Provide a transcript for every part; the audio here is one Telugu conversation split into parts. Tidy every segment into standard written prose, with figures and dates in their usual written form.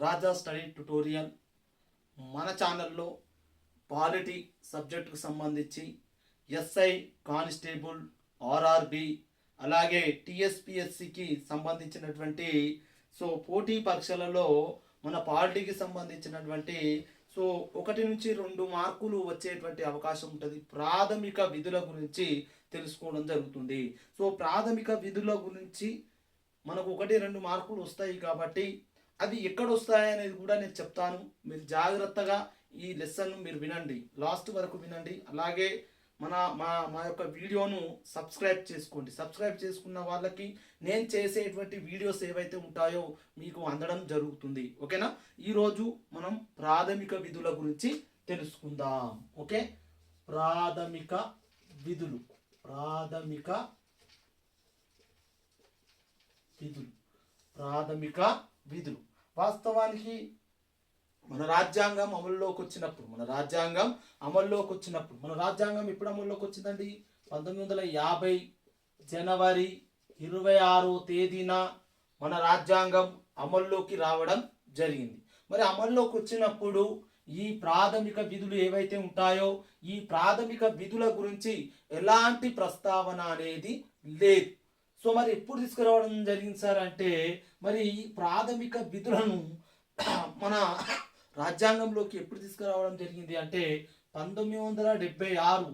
రాజా స్టడీ ట్యుటోరియల్. మన ఛానల్లో పాలిటీ సబ్జెక్టుకు సంబంధించి ఎస్ఐ కానిస్టేబుల్, ఆర్ఆర్బి, అలాగే టిఎస్పిఎస్సికి సంబంధించినటువంటి పోటీ పరీక్షలలో మన పాలిటీకి సంబంధించినటువంటి 1 నుంచి 2 మార్కులు వచ్చేటువంటి అవకాశం ఉంటుంది. ప్రాథమిక విధుల గురించి తెలుసుకోవడం జరుగుతుంది. ప్రాథమిక విధుల గురించి మనకు 1-2 మార్కులు వస్తాయి కాబట్టి అది ఎక్కడ వస్తాయి అనేది కూడా నేను చెప్తాను. మీరు జాగ్రత్తగా ఈ లెసన్ మీరు వినండి, లాస్ట్ వరకు వినండి. అలాగే మా యొక్క వీడియోను సబ్స్క్రైబ్ చేసుకోండి. సబ్స్క్రైబ్ చేసుకున్న వాళ్ళకి నేను చేసేటువంటి వీడియోస్ ఏవైతే ఉంటాయో మీకు అందడం జరుగుతుంది. ఓకేనా? ఈరోజు మనం ప్రాథమిక విధుల గురించి తెలుసుకుందాం. ఓకే, ప్రాథమిక విధులు. వాస్తవానికి మన రాజ్యాంగం అమల్లోకి వచ్చినప్పుడు మన రాజ్యాంగం ఎప్పుడు అమల్లోకి వచ్చిందండి? 1950 జనవరి 26వ తేదీన మన రాజ్యాంగం అమల్లోకి రావడం జరిగింది. మరి అమల్లోకి వచ్చినప్పుడు ఈ ప్రాథమిక విధులు ఏవైతే ఉంటాయో ఈ ప్రాథమిక విధుల గురించి ఎలాంటి ప్రస్తావన అనేది లేదు. మరి ఎప్పుడు తీసుకురావడం జరిగింది సార్ అంటే, మరి ఈ ప్రాథమిక విధులను మన రాజ్యాంగంలోకి ఎప్పుడు తీసుకురావడం జరిగింది అంటే 1976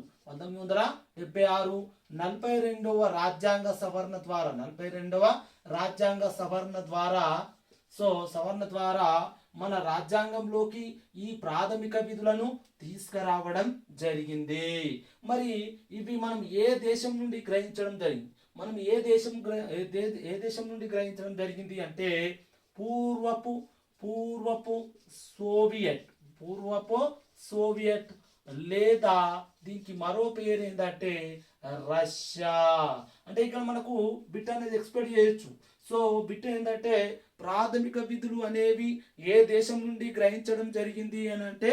42వ రాజ్యాంగ సవరణ ద్వారా మన రాజ్యాంగంలోకి ఈ ప్రాథమిక విధులను తీసుకురావడం జరిగింది. మరి ఇవి మనం ఏ దేశం నుండి గ్రహించడం జరిగింది? గ్రహించడం జరిగింది అంటే పూర్వపు సోవియట్ లేదా దీనికి మరో పేరు ఏంటంటే రష్యా. అంటే ఇక్కడ మనకు బిట్ అనేది ఎక్స్పెక్ట్ చేయొచ్చు. బిట్ ఏంటంటే ప్రాథమిక విధులు అనేవి ఏ దేశం నుండి గ్రహించడం జరిగింది అని అంటే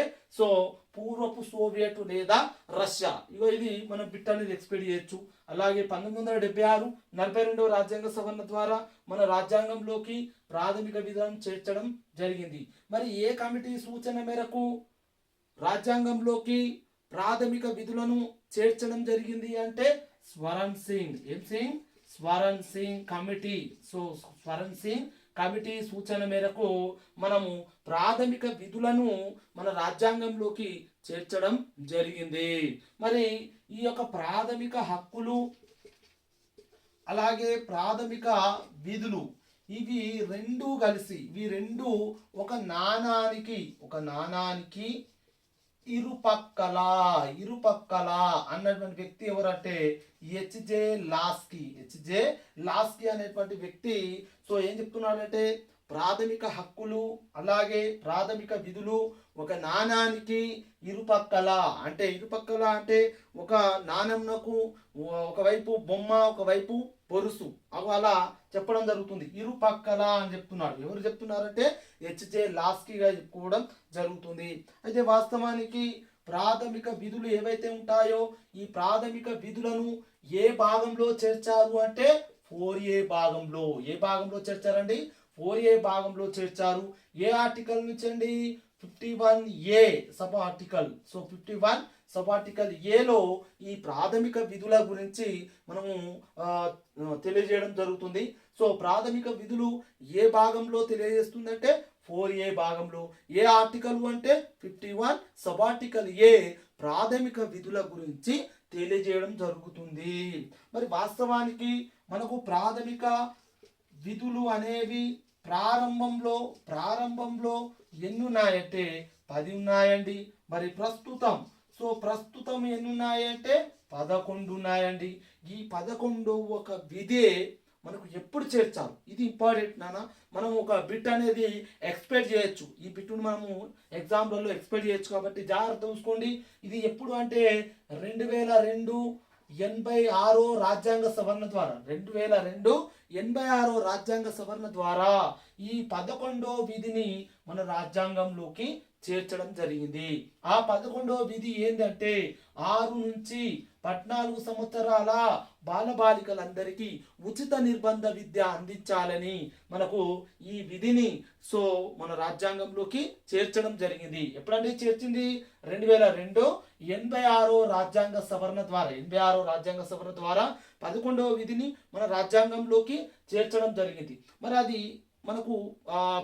పూర్వపు సోవియట్ లేదా రష్యా. ఇది మనం బిట్ అనేది ఎక్స్పెక్ట్ చేయొచ్చు. అలాగే 1976 42వ రాజ్యాంగ సవరణ ద్వారా మన రాజ్యాంగంలోకి ప్రాథమిక విధులను చేర్చడం జరిగింది. మరి ఏ కమిటీ సూచన మేరకు రాజ్యాంగంలోకి ప్రాథమిక విధులను చేర్చడం జరిగింది అంటే స్వరణ్ సింగ్ కమిటీ. స్వరణ్ సింగ్ కమిటీ సూచన మేరకు మనము ప్రాథమిక విధులను మన రాజ్యాంగంలోకి చేర్చడం జరిగింది. మరి ఈ యొక్క ప్రాథమిక హక్కులు అలాగే ప్రాథమిక విధులు ఇవి రెండు ఒక నాణానికి ఇరుపక్కల అన్నటువంటి వ్యక్తి ఎవరంటే హెచ్జే లాస్కీ అనేటువంటి వ్యక్తి ఏం చెప్తున్నాడంటే ప్రాథమిక హక్కులు అలాగే ప్రాథమిక విధులు ఒక నాణానికి ఇరుపక్కల అంటే ఒక నాణంకు ఒకవైపు బొమ్మ ఒకవైపు పొరుసు అలా చెప్పడం జరుగుతుంది. ఇరుపక్కల అని చెప్తున్నాడు. ఎవరు చెప్తున్నారంటే హెచ్జే లాస్కీగా చెప్పుకోవడం జరుగుతుంది. అయితే వాస్తవానికి ప్రాథమిక విధులు ఏవైతే ఉంటాయో ఈ ప్రాథమిక విధులను ఏ భాగంలో చేర్చారు అంటే 4A భాగంలో. ఏ భాగంలో చేర్చారండి? 4A భాగంలో చేర్చారు. ఏ ఆర్టికల్ నుంచి అండి? 51A sub article. 51 sub article ఏలో ఈ ప్రాథమిక విధుల గురించి మనము తెలియజేయడం జరుగుతుంది. ప్రాథమిక విధులు ఏ భాగంలో తెలియజేస్తుందంటే 4A భాగంలో. ఏ ఆర్టికల్ అంటే 51 సబ్ ఆర్టికల్ ఏ ప్రాథమిక విధుల గురించి తెలియజేయడం జరుగుతుంది. మరి వాస్తవానికి మనకు ప్రాథమిక విధులు అనేవి ప్రారంభంలో ఎన్ని ఉన్నాయంటే 10 ఉన్నాయండి. మరి ప్రస్తుతం ఎన్ని ఉన్నాయంటే 11 ఉన్నాయండి. ఈ 11వ విధే మనకు ఎప్పుడు చేర్చాలి? ఇది ఇంపార్టెంట్ నాన్న. మనం ఒక బిట్ అనేది ఎక్స్పెక్ట్ చేయొచ్చు. ఈ బిట్ను మనము ఎగ్జామ్లలో ఎక్స్పెక్ట్ చేయొచ్చు కాబట్టి జాగ్రత్త చూసుకోండి. ఇది ఎప్పుడు అంటే 2002 86వ రాజ్యాంగ సవరణ ద్వారా 2002 86వ రాజ్యాంగ సవరణ ద్వారా ఈ 11వ విధిని మన రాజ్యాంగంలోకి చేర్చడం జరిగింది. ఆ 11వ విధి ఏంటంటే 6 నుంచి 14 సంవత్సరాల బాలబాలికలందరికీ ఉచిత నిర్బంధ విద్య అందించాలని మనకు ఈ విధిని మన రాజ్యాంగంలోకి చేర్చడం జరిగింది. ఎప్పుడంటే చేర్చింది 2002 86వ రాజ్యాంగ సవరణ ద్వారా 86వ రాజ్యాంగ సవరణ ద్వారా 11వ విధిని మన రాజ్యాంగంలోకి చేర్చడం జరిగింది. మరి అది మనకు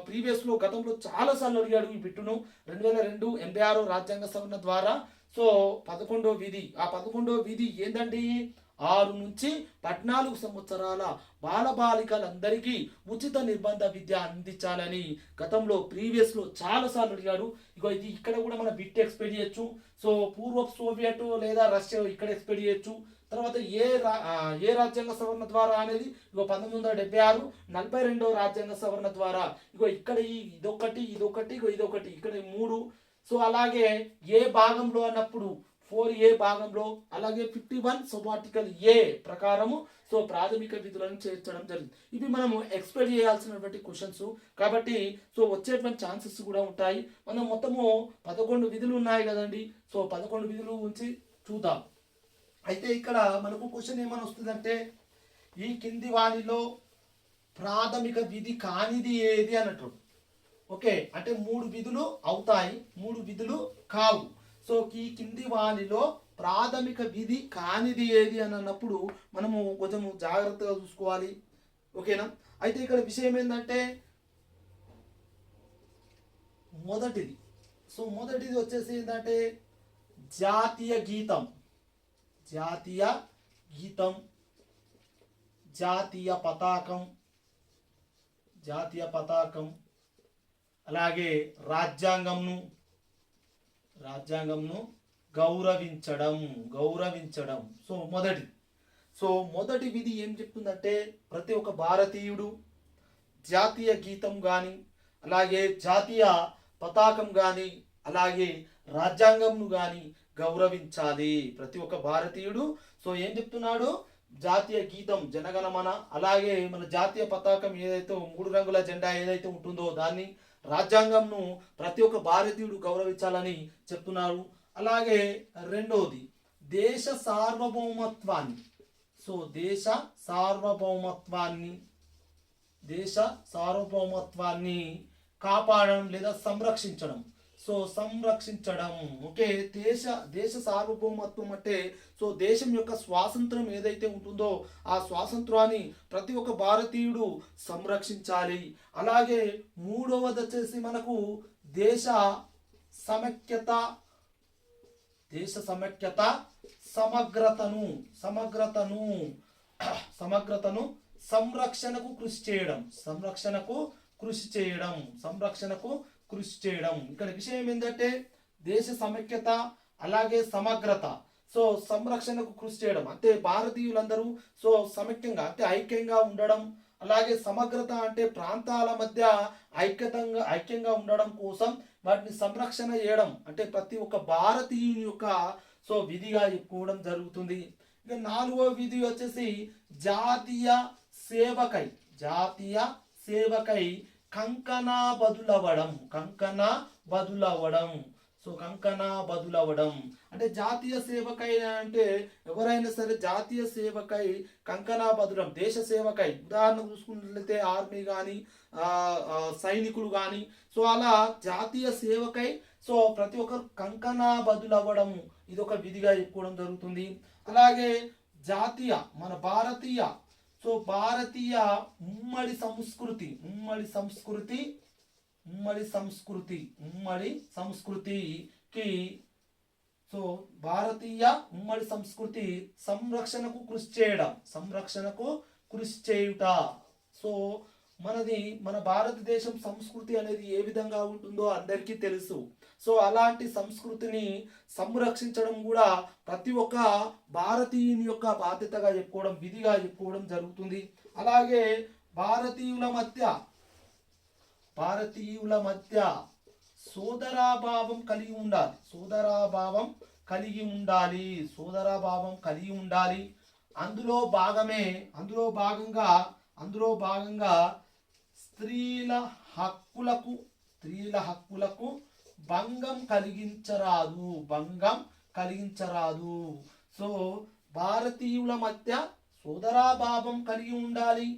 ప్రీవియస్లో గతంలో చాలాసార్లు అడిగాడు ఈ బిట్టును. 2002 86వ రాజ్యాంగ సవరణ ద్వారా 11వ విధి. ఆ 11వ విధి ఏందండి? 6 నుంచి 14 సంవత్సరాల బాలబాలికలందరికీ ఉచిత నిర్బంధ విద్య అందించాలని గతంలో ప్రీవియస్లో చాలాసార్లు అడిగాడు. ఇది ఇక్కడ కూడా మనం బిట్ ఎక్స్పెక్ట్ చేయొచ్చు. పూర్వపు సోవియట్ లేదా రష్యా ఇక్కడ ఎక్స్పెక్ట్ చేయొచ్చు. తర్వాత ఏ రాజ్యాంగ సవరణ ద్వారా అనేది 1976 42వ రాజ్యాంగ సవరణ ద్వారా ఇక్కడ ఇదొకటి ఇదొకటి ఇక్కడ 3. అలాగే ఏ భాగంలో అన్నప్పుడు 4A భాగంలో, అలాగే 51 సబార్టికల్ ఏ ప్రకారము ప్రాథమిక విధులను చేర్చడం జరిగింది. ఇవి మనము ఎక్స్పెక్ట్ చేయాల్సినటువంటి క్వశ్చన్స్ కాబట్టి వచ్చేటువంటి ఛాన్సెస్ కూడా ఉంటాయి. మనం మొత్తము 11 విధులు ఉన్నాయి కదండి. 11 విధులు ఉంచి చూద్దాం. అయితే ఇక్కడ మనకు క్వశ్చన్ ఏమని వస్తుందంటే ఈ కింది వానిలో ప్రాథమిక విధి కానిది ఏది అన్నట్టు. ఓకే, అంటే 3 విధులు అవుతాయి, 3 విధులు కావు. ఈ కింది వానిలో ప్రాథమిక విధి కానిది ఏది అని అన్నప్పుడు మనము కొంచెం జాగ్రత్తగా చూసుకోవాలి. ఓకేనా? అయితే ఇక్కడ విషయం ఏంటంటే మొదటిది వచ్చేసి ఏంటంటే జాతీయ గీతం, జాతీయ పతాకం, అలాగే రాజ్యాంగంను గౌరవించడం. మొదటి విధి ఏం చెప్తుందంటే ప్రతి ఒక్క భారతీయుడు జాతీయ గీతం కానీ, అలాగే జాతీయ పతాకం కానీ, అలాగే రాజ్యాంగంను కానీ గౌరవించాలి. ప్రతి ఒక్క భారతీయుడు ఏం చెప్తున్నాడు? జాతీయ గీతం జనగణమన, అలాగే మన జాతీయ పతాకం ఏదైతే 3 రంగుల జెండా ఏదైతే ఉంటుందో దాన్ని, రాజ్యాంగంను ప్రతి ఒక్క భారతీయుడు గౌరవించాలని చెప్తున్నారు. అలాగే రెండోది దేశ సార్వభౌమత్వాన్ని కాపాడడం లేదా సంరక్షించడం. ఓకే, దేశ సార్వభౌమత్వం అంటే దేశం యొక్క స్వాతంత్రం ఏదైతే ఉంటుందో ఆ స్వాతంత్రాన్ని ప్రతి ఒక్క భారతీయుడు సంరక్షించాలి. అలాగే మూడవది వచ్చేసి మనకు దేశ సమైక్యత, సమగ్రతను సంరక్షణకు కృషి చేయడం. ఇక్కడ విషయం ఏంటంటే దేశ సమైక్యత అలాగే సమగ్రత సంరక్షణకు కృషి చేయడం అంటే భారతీయులందరూ సమైక్యంగా అంటే ఐక్యంగా ఉండడం, అలాగే సమగ్రత అంటే ప్రాంతాల మధ్య ఐక్యంగా ఉండడం కోసం వాటిని సంరక్షణ చేయడం అంటే ప్రతి ఒక్క భారతీయుని యొక్క విధిగా చెప్పుకోవడం జరుగుతుంది. ఇక 4వ విధి వచ్చేసి జాతీయ సేవకై కంకణ బదులవడం అంటే జాతీయ సేవకై అంటే ఎవరైనా సరే జాతీయ సేవకై కంకణ బదులం, దేశ సేవకై ఉదాహరణకు చూసుకున్నట్లయితే ఆర్మీ కానీ సైనికులు కానీ అలా జాతీయ సేవకై ప్రతి ఒక్కరు కంకణ బదులవ్వడం ఇది ఒక విధిగా చెప్పుకోవడం జరుగుతుంది. అలాగే భారతీయ ఉమ్మడి సంస్కృతికి భారతీయ ఉమ్మడి సంస్కృతి సంరక్షణకు కృషి చేయుట. మన భారతదేశం సంస్కృతి అనేది ఏ విధంగా ఉంటుందో అందరికీ తెలుసు. అలాంటి సంస్కృతిని సంరక్షించడం కూడా ప్రతి ఒక్క భారతీయుని యొక్క బాధ్యతగా చెప్పుకోవడం, విధిగా చెప్పుకోవడం జరుగుతుంది. అలాగే భారతీయుల మధ్య సోదరాభావం కలిగి ఉండాలి. అందులో భాగంగా స్త్రీల హక్కులకు భంగం కలిగించరాదు, భంగం కలిగించరాదు. సో భారతీయుల మధ్య సోదరాభావం కలిగి ఉండాలి,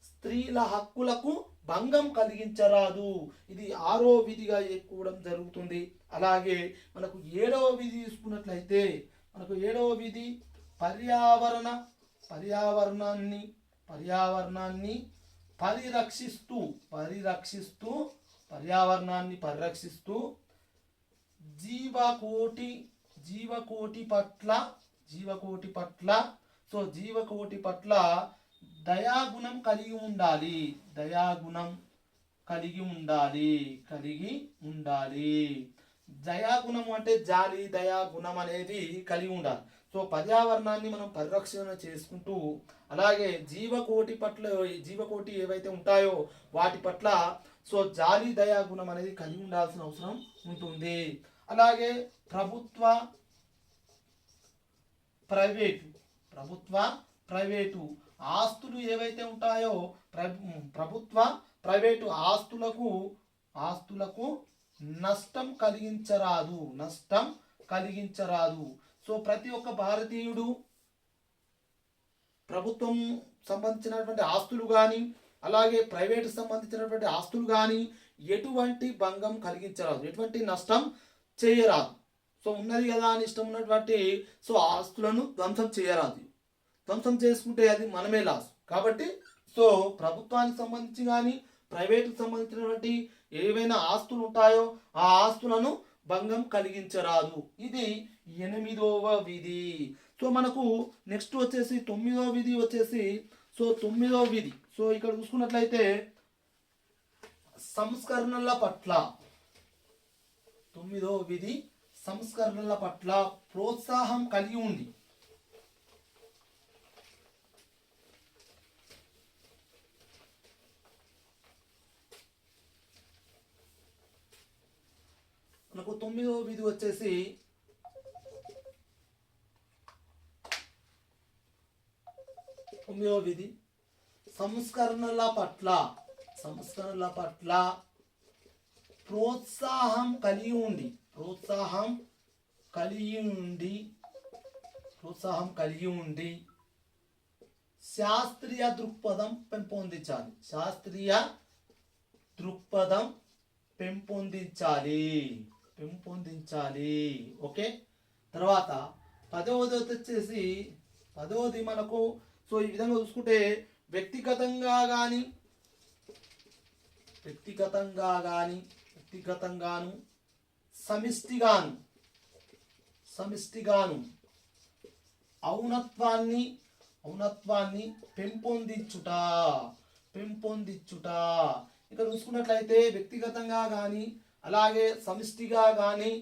స్త్రీల హక్కులకు భంగం కలిగించరాదు. ఇది 6వ విధిగా ఎక్కువడం జరుగుతుంది. అలాగే మనకు 7వ విధి తీసుకున్నట్లయితే మనకు 7వ విధి పర్యావరణాన్ని పరిరక్షిస్తూ పర్యావరణాన్ని పరిరక్షిస్తూ జీవకోటి పట్ల జీవకోటి పట్ల దయాగుణం కలిగి ఉండాలి, దయాగుణం అంటే జాలి దయాగుణం అనేది కలిగి ఉండాలి. సో పర్యావరణాన్ని మనం పరిరక్షణ చేసుకుంటూ అలాగే జీవకోటి ఏవైతే ఉంటాయో వాటి పట్ల సో జాలి దయాగుణం అనేది కలిగి ఉండాల్సిన అవసరం ఉంటుంది. అలాగే ప్రైవేటు ఆస్తులు ఏవైతే ఉంటాయో ప్రభుత్వ ప్రైవేటు ఆస్తులకు నష్టం కలిగించరాదు. సో ప్రతి ఒక్క భారతీయుడు ప్రభుత్వం సంబంధించినటువంటి ఆస్తులు కానీ అలాగే ప్రైవేటు సంబంధించినటువంటి ఆస్తులు కానీ ఎటువంటి భంగం కలిగించరాదు, ఎటువంటి నష్టం చేయరాదు. సో ఉన్నది కదా అని ఇష్టం ఉన్నటువంటి సో ఆస్తులను ధ్వంసం చేయరాదు. ధ్వంసం చేసుకుంటే అది మనమే లాస్. కాబట్టి సో ప్రభుత్వానికి సంబంధించి కానీ ప్రైవేటుకు సంబంధించినటువంటి ఏవైనా ఆస్తులు ఉంటాయో ఆ ఆస్తులను భంగం కలిగించరాదు. ఇది 8వ విధి. సో మనకు నెక్స్ట్ వచ్చేసి 9వ విధి వచ్చేసి సో 9వ విధి. సో ఇక్కడ చూసుకున్నట్లయితే సంస్కరణల పట్ల 9వ విధి సంస్కరణల పట్ల ప్రోత్సాహం కలిగి ఉంది. మనకు 9వ విధి వచ్చేసి సంస్కరణల పట్ల ప్రోత్సాహం కలిగి ఉండి శాస్త్రీయ దృక్పథం పెంపొందించాలి. ఓకే. తర్వాత 10వది వచ్చేసి 10వది మనకు సో ఈ విధంగా చూసుకుంటే వ్యక్తిగతంగాను సమిష్టిగాను ఔన్నత్వాన్ని పెంపొందించుట. ఇక్కడ చూసుకున్నట్లయితే వ్యక్తిగతంగా కానీ అలాగే సమిష్టిగా కానీ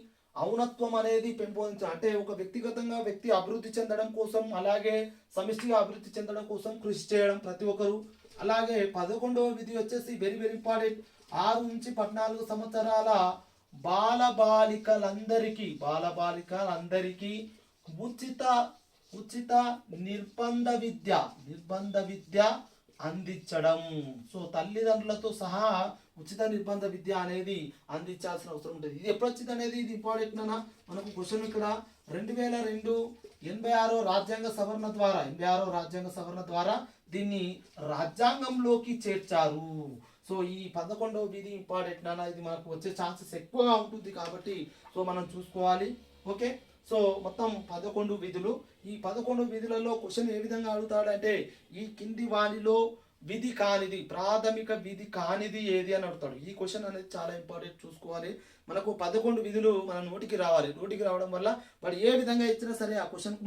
ఔన్నత్వం అనేది పెంపొందించడం అంటే ఒక వ్యక్తిగతంగా వ్యక్తి అభివృద్ధి చెందడం కోసం అలాగే సమిష్టిగా అభివృద్ధి చెందడం కోసం కృషి చేయడం ప్రతి ఒక్కరు. అలాగే 11వ విధి వచ్చేసి వెరీ వెరీ ఇంపార్టెంట్. 6 నుంచి 14 సంవత్సరాల బాలబాలికలందరికీ ఉచిత నిర్బంధ విద్య అందించడం. సో తల్లిదండ్రులతో సహా ఉచిత నిర్బంధ విద్య అనేది అందించాల్సిన అవసరం ఉంటుంది. ఇది ఎప్పుడు వచ్చింది అనేది ఇది ఇంపార్టెంట్ అన్న మనకు క్వశ్చన్ ఇక్కడ 2002 86వ రాజ్యాంగ సవరణ ద్వారా దీన్ని రాజ్యాంగంలోకి చేర్చారు. సో ఈ 11వ విధి ఇంపార్టెంట్ అన్న, ఇది మనకు వచ్చే ఛాన్సెస్ ఎక్కువగా ఉంటుంది కాబట్టి సో మనం చూసుకోవాలి. ఓకే. సో మొత్తం 11 విధులు. ఈ 11 విధులలో క్వశ్చన్ ఏ విధంగా అడుగుతాడంటే ఈ కింది వానిలో ప్రాథమిక విధి కానిది ఏది అని అడుగుతాడు. ఈ క్వశ్చన్ అనేది చాలా ఇంపార్టెంట్, చూసుకోవాలి. మనకు 11 విధులు మన నోటికి రావడం వల్ల వాడు ఏ విధంగా ఇచ్చినా సరే ఆ క్వశ్చన్